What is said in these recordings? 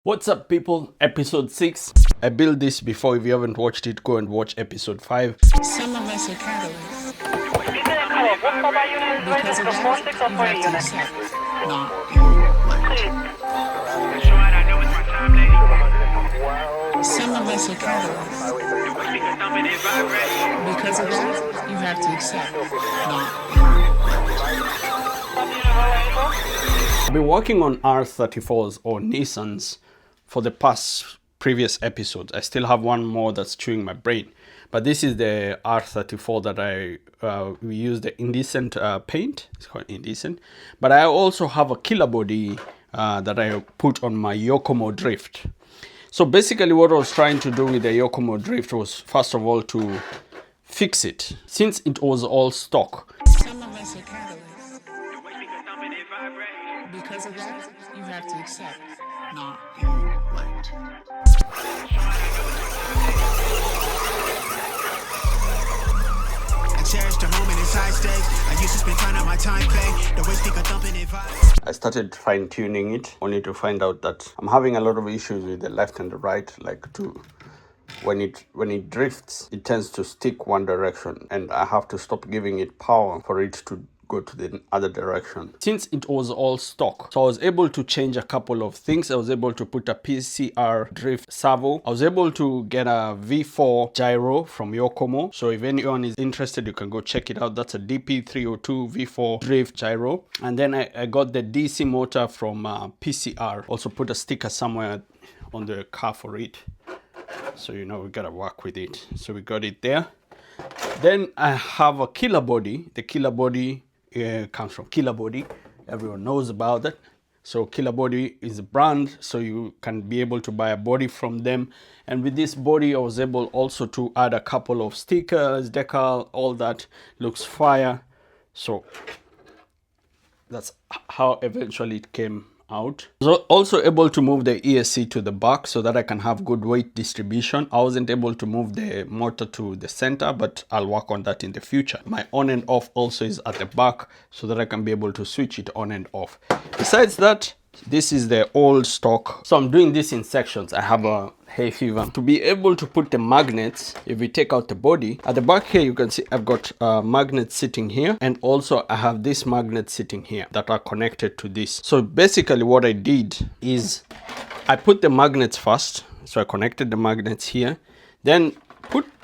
What's up, people? Episode 6. I built this before. If you haven't watched it, go and watch episode 5. Some of us are catalysts. Because of that, you have to accept not Some of us are catalysts. Because of that, you have to accept not I've been working on R34s or Nissans for the past previous episodes. I still have one more that's chewing my brain, but this is the R34 that we use the indecent paint. It's called indecent, but I also have a Killerbody that I put on my Yokomo Drift. So basically what I was trying to do with the Yokomo Drift was, first of all, to fix it since it was all stock. Some of us are catalysts. Because of that, you have to accept not I cherish the moment, it's high stakes. I used to spend time on my time play. The way speaker thumping it vibes. I started fine-tuning it, only to find out that I'm having a lot of issues with the left and the right, when it drifts, it tends to stick one direction, and I have to stop giving it power for it to go to the other direction. Since it was all stock, so I was able to change a couple of things. I was able to put a PCR drift servo. I was able to get a V4 gyro from Yokomo. So if anyone is interested, you can go check it out. That's a DP302 V4 drift gyro. And then I got the DC motor from PCR. Also put a sticker somewhere on the car for it. So we gotta work with it. So we got it there. Then I have a Killerbody. The Killerbody comes from Killerbody. Everyone knows about that. So Killerbody is a brand, so you can be able to buy a body from them. And with this body, I was able also to add a couple of stickers, decal, all that. Looks fire. So that's how eventually it came out. I was also able to move the ESC to the back so that I can have good weight distribution. I wasn't able to move the motor to the center, but I'll work on that in the future. My on and off also is at the back so that I can be able to switch it on and off. Besides that, this is the old stock. So I'm doing this in sections. I have a hay fever. To be able to put the magnets, if we take out the body, at the back here you can see I've got magnets sitting here, and also I have this magnet sitting here that are connected to this. So basically what I did is I put the magnets first. So I connected the magnets here, then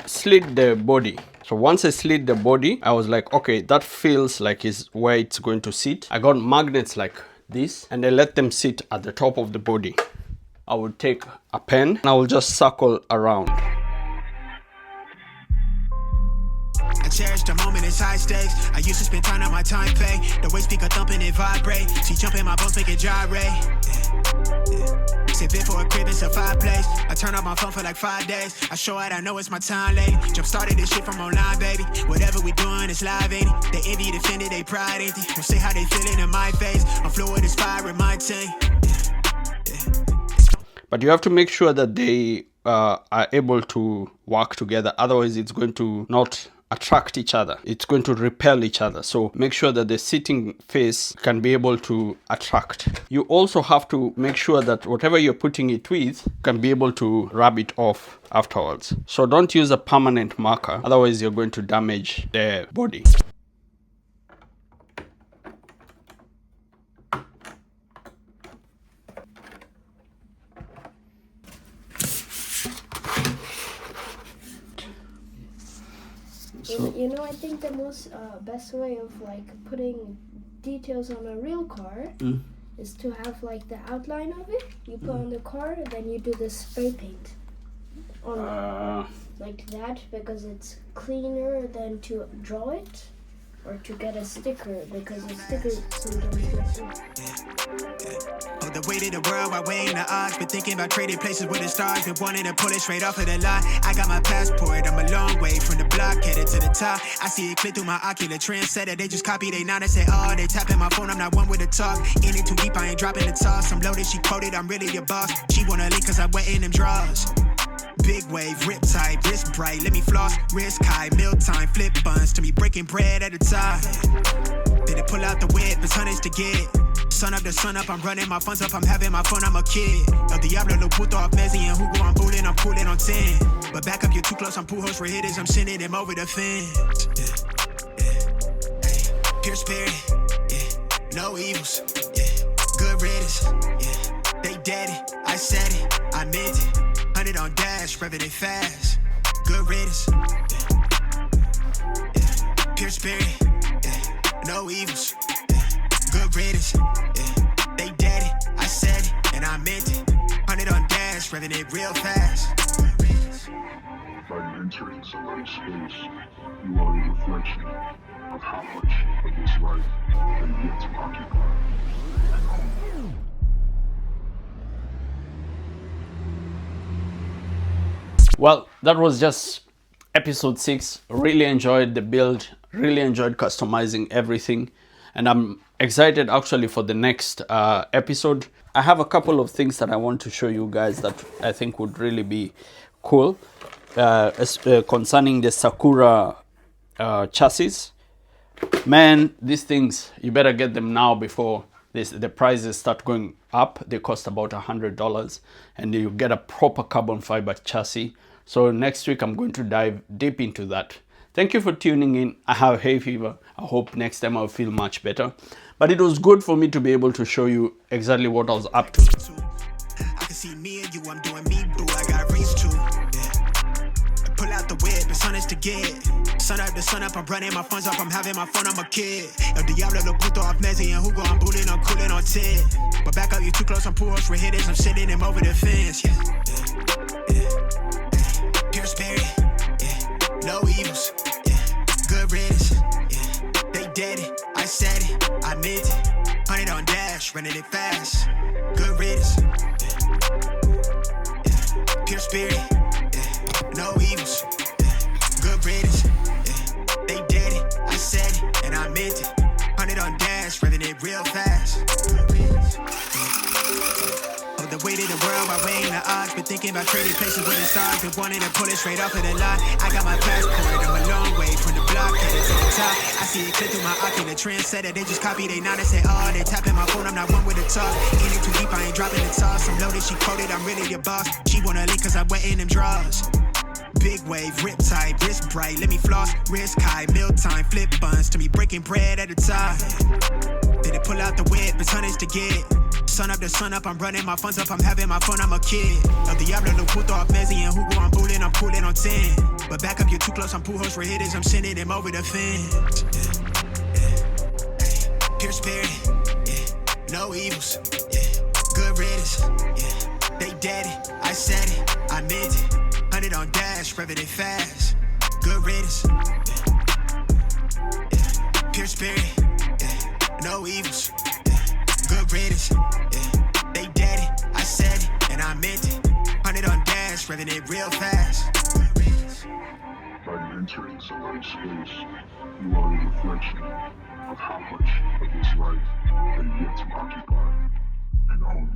slid the body. So once I slid the body, I was like, okay, that feels like is where it's going to sit. I got magnets like this, and I let them sit at the top of the body. I would take a pen and I will just circle around. I cherish the moment, it's high stakes. I used to spend time on my time pay. The way speaker thumping it vibrate. She jumping my bones, make it gyrate. Sit bit for a crib, it's a fireplace. I turn off my phone for like 5 days. I show it, I know it's my time late. Jump started this shit from online, baby. Whatever we doing, it's live, ain't it? They envy, defended, they pride, ain't it? Don't say how they feeling in my face. I'm fluid, it's fire in my team. But you have to make sure that they are able to work together. Otherwise, it's going to not attract each other. It's going to repel each other. So make sure that the sitting face can be able to attract. You also have to make sure that whatever you're putting it with can be able to rub it off afterwards. So don't use a permanent marker. Otherwise, you're going to damage the body. I think the most best way of putting details on a real car is to have the outline of it. You put on the car, and then you do the spray paint on like that, because it's cleaner than to draw it or to get a sticker, because a sticker sometimes gets Oh, the weight of the world while weighing the odds. Been thinking about trading places with the stars. Been wanting to pull it straight off of the line. I got my passport, I'm a long way from the block, headed to the top. I see it click through my ocular trendsetter. They just copy, they now they say, oh, they tapping my phone, I'm not one with the talk. In it too deep, I ain't dropping the toss. I'm loaded, she quoted, I'm really your boss. She wanna link cause I'm wet in them draws. Big wave, rip tight, wrist bright, let me floss, risk high, meal time, flip buns to me breaking bread at a time. Then it pull out the whip, it's tonnage to get. Sun up to sun up, I'm running my funds up, I'm having my fun, I'm a kid. El Diablo, lo puto off Messi and Hugo, I'm bulling, I'm cooling on 10. But back up, you're too close, I'm pool host for hitters, I'm sending them over the fence. Pure spirit, no evils, good riddance, they dead it, I said it, I meant it. 100 on dash, revving it fast, good riddance, pure spirit, no evils, good riddance, they dead it, I said it, and I meant it. 100 on dash, revving it real fast. By entering somebody's space, you are a reflection of how much of this life they yet to occupy. Well, that was just episode 6. Really enjoyed the build, really enjoyed customizing everything, and I'm excited actually for the next episode. I have a couple of things that I want to show you guys that I think would really be cool concerning the Sakura chassis. Man, these things, you better get them now before the prices start going up. They cost about $100 and you get a proper carbon fiber chassis. So next week I'm going to dive deep into that. Thank you for tuning in. I have hay fever. I hope next time I'll feel much better. But it was good for me to be able to show you exactly what I was up to. I can see me and you, I'm doing me, boo. I got reach to. Pull out the whip, it's honest to get. Sun up to sun up, I'm running my funds up, I'm having my fun, I'm a kid. El Diablo, lo puto off Messi and Hugo, I'm bulling, I'm cooling on 10. But back up, you too close, I'm pool host for hitters, I'm sending them over the fence. Pure spirit, no evils, good riddance, they dead it, I said it, I meant it. 100 on dash, running it fast, good riddance, pure spirit, no evils, good riddance, they dead it, I said it, and I meant it. 100 on dash, running it real fast. The weight of the world, by weighing the odds. Been thinking about trading places with the stars. Been wanting to pull it straight off of the lot. I got my passport, I'm a long way from the block, headed to the top. I see it click through my eye, the trendsetter. They just copy, they not and say, oh, they tapping my phone, I'm not one with the talk. In it too deep, I ain't dropping the toss. I'm loaded, she quoted, I'm really your boss. She wanna link cause I'm wet in them draws. Big wave, rip tight, wrist bright, let me floss, wrist high, meal time, flip buns to me breaking bread at a time. Then they pull out the whip, it's tonnage to get. Sun up to sun up, I'm running my funds up, I'm having my fun, I'm a kid. El Diablo, lo puto off Messi and Hugo, I'm bulling, I'm cooling on 10. But back up, you're too close, I'm pool host for hitters, I'm sending them over the fence. Pure spirit, no evils, good riddance, they dead it, I said it, I meant it. 100 on dash, revving it fast, good riddance, pure spirit, no evils, good riddance, they dead it, I said it, and I meant it. 100 on dash, revving it real fast. By entering somebody's space, you are a reflection of how much of this life they yet to occupy and own.